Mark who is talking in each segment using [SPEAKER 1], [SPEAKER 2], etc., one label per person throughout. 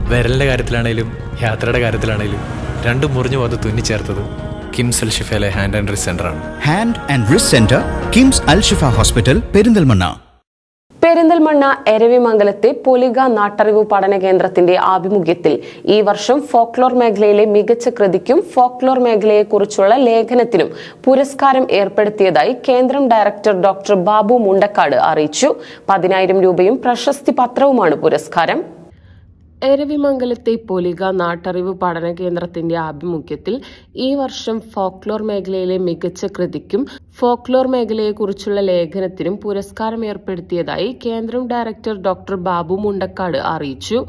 [SPEAKER 1] വിരലിൻ്റെ കാര്യത്തിലാണേലും യാത്രയുടെ കാര്യത്തിലാണേലും രണ്ടും മുറിഞ്ഞു പോകാതെ തുന്നിച്ചേർത്തത് കിംസ് അൽ ഷിഫയിലെ ഹാൻഡ് ആൻഡ് റിസ്റ്റ് സെൻ്ററാണ്.
[SPEAKER 2] Hand and wrist centre, KIMS Al Shifa hospital, Perinthalmanna.
[SPEAKER 3] Perinthalmanna എരവിമംഗലത്തെ പൊലിക നാട്ടറിവ് പഠന കേന്ദ്രത്തിന്റെ ആഭിമുഖ്യത്തിൽ ഈ വർഷം ഫോക്ലോർ മേഖലയിലെ മികച്ച കൃതിക്കും ഫോക്ലോർ മേഖലയെക്കുറിച്ചുള്ള ലേഖനത്തിനും പുരസ്കാരം ഏർപ്പെടുത്തിയതായി കേന്ദ്രം ഡയറക്ടർ ഡോക്ടർ ബാബു മുണ്ടക്കാട് അറിയിച്ചു. 10,000 രൂപയും പ്രശസ്തി പത്രവുമാണ് പുരസ്കാരം. എരവിമംഗലത്തെ പൊലിക നാട്ടറിവ് പഠന കേന്ദ്രത്തിന്റെ ആഭിമുഖ്യത്തിൽ ഈ വർഷം ഫോക്ലോർ മേഖലയിലെ മികച്ച കൃതിക്കും ഫോക്ലോർ മേഖലയെക്കുറിച്ചുള്ള ലേഖനത്തിനും പുരസ്കാരം ഏർപ്പെടുത്തിയതായി കേന്ദ്രം ഡയറക്ടർ ഡോക്ടർ ബാബു മുണ്ടക്കാട് അറിയിച്ചു.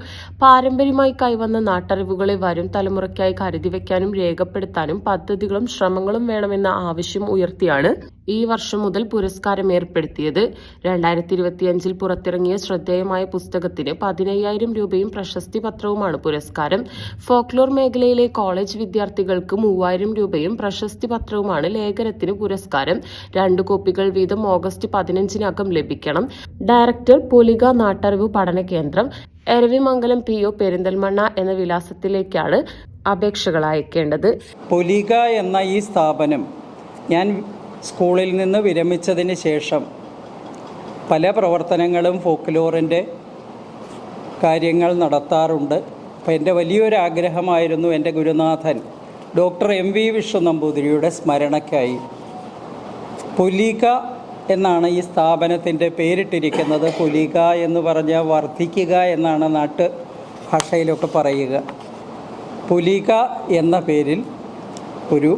[SPEAKER 3] പാരമ്പര്യമായി കൈവന്ന നാട്ടറിവുകളെ വരും തലമുറയ്ക്കായി കരുതിവെക്കാനും രേഖപ്പെടുത്താനും പദ്ധതികളും ശ്രമങ്ങളും വേണമെന്ന ആവശ്യം ഉയർത്തിയാണ് ഈ വർഷം മുതൽ പുരസ്കാരം ഏർപ്പെടുത്തിയത്. 2025 പുറത്തിറങ്ങിയ ശ്രദ്ധേയമായ പുസ്തകത്തിന് 15,000 രൂപയും പ്രശസ്തി പത്രവുമാണ് പുരസ്കാരം. ഫോക്ലോർ മേഖലയിലെ കോളേജ് വിദ്യാർത്ഥികൾക്ക് 3,000 രൂപയും പ്രശസ്തി പത്രവുമാണ് ലേഖനത്തിന് പുരസ്കാരം. 2 കോപ്പികൾ വീതം ഓഗസ്റ്റ് 15-നകം ലഭിക്കണം. ഡയറക്ടർ, പൊലിക നാട്ടറിവ് പഠന കേന്ദ്രം, എരവിമംഗലം PO, പെരിന്തൽമണ്ണ എന്ന വിലാസത്തിലേക്കാണ് അപേക്ഷകൾ അയക്കേണ്ടത്.
[SPEAKER 4] പൊലിക എന്ന ഈ സ്ഥാപനം ഞാൻ സ്കൂളിൽ നിന്ന് വിരമിച്ചതിന് ശേഷം പല പ്രവർത്തനങ്ങളും ഫോക്ലോറിൻ്റെ കാര്യങ്ങൾ നടത്താറുണ്ട്. അപ്പോൾ എൻ്റെ വലിയൊരു ആഗ്രഹമായിരുന്നു എൻ്റെ ഗുരുനാഥൻ ഡോക്ടർ MV വിഷ്ണു നമ്പൂതിരിയുടെ സ്മരണയ്ക്കായി പൊലിക എന്നാണ് ഈ സ്ഥാപനത്തിൻ്റെ പേരിട്ടിരിക്കുന്നത്. പൊലിക എന്ന് പറഞ്ഞാൽ വർദ്ധിക്കുക എന്നാണ് നാട്ടു ഭാഷയിലൊക്കെ പറയുക. പൊലിക എന്ന പേരിൽ ഒരു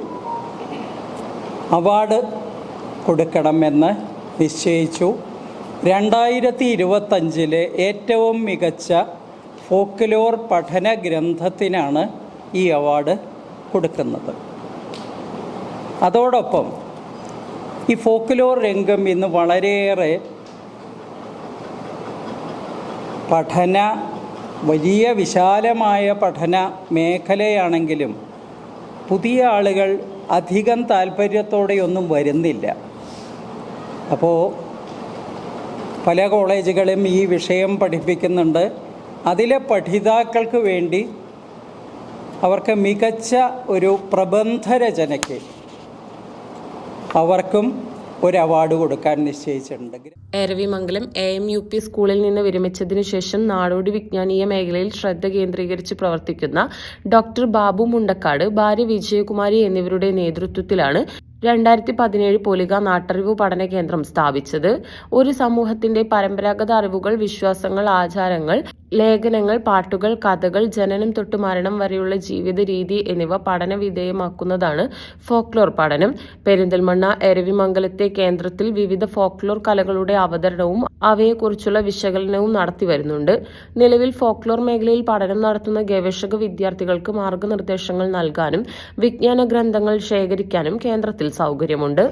[SPEAKER 4] അവാർഡ് കൊടുക്കണമെന്ന് നിശ്ചയിച്ചു. 2025 ഏറ്റവും മികച്ച ഫോക്ലോർ പഠന ഗ്രന്ഥത്തിനാണ് ഈ അവാർഡ് കൊടുക്കുന്നത്. അതോടൊപ്പം ഈ ഫോക്ലോർ രംഗം ഇന്ന് വളരെയേറെ വലിയ വിശാലമായ പഠന മേഖലയാണെങ്കിലും പുതിയ ആളുകൾ അധികം താല്പര്യത്തോടെയൊന്നും വരുന്നില്ല. അപ്പോൾ പല കോളേജുകളും ഈ വിഷയം പഠിപ്പിക്കുന്നുണ്ട്. അതിലെ പഠിതാക്കൾക്ക് വേണ്ടി അവർക്ക് മികച്ച ഒരു പ്രബന്ധരചനയ്ക്ക് അവർക്കും ഒരു അവാർഡ് കൊടുക്കാൻ നിശ്ചയിച്ചിട്ടുണ്ട്.
[SPEAKER 3] എരവിമംഗലം AMUP സ്കൂളിൽ നിന്ന് വിരമിച്ചതിനു ശേഷം നാടോടി വിജ്ഞാനീയ മേഖലയിൽ ശ്രദ്ധ കേന്ദ്രീകരിച്ച് പ്രവർത്തിക്കുന്ന ഡോക്ടർ ബാബു മുണ്ടക്കാട്, ഭാര്യ വിജയകുമാരി എന്നിവരുടെ നേതൃത്വത്തിലാണ് 2017 പൊലിക നാട്ടറിവ് പഠന കേന്ദ്രം സ്ഥാപിച്ചത്. ഒരു സമൂഹത്തിന്റെ പരമ്പരാഗത അറിവുകൾ, വിശ്വാസങ്ങൾ, ആചാരങ്ങൾ, ലേഖനങ്ങൾ, പാട്ടുകൾ, കഥകൾ, ജനനം തൊട്ട് മരണം വരെയുള്ള ജീവിത രീതി എന്നിവ പഠന വിധേയമാക്കുന്നതാണ് ഫോക്ലോർ പഠനം. പെരിന്തൽമണ്ണ എരവിമംഗലത്തെ കേന്ദ്രത്തിൽ വിവിധ ഫോക്ലോർ കലകളുടെ അവതരണവും അവയെക്കുറിച്ചുള്ള വിശകലനവും നടത്തിവരുന്നുണ്ട്. നിലവിൽ ഫോക്ലോർ മേഖലയിൽ പഠനം നടത്തുന്ന ഗവേഷക വിദ്യാർത്ഥികൾക്ക് മാർഗനിർദ്ദേശങ്ങൾ നൽകാനും വിജ്ഞാന ഗ്രന്ഥങ്ങൾ ശേഖരിക്കാനും കേന്ദ്രത്തിൽ സൗകര്യമുണ്ട്.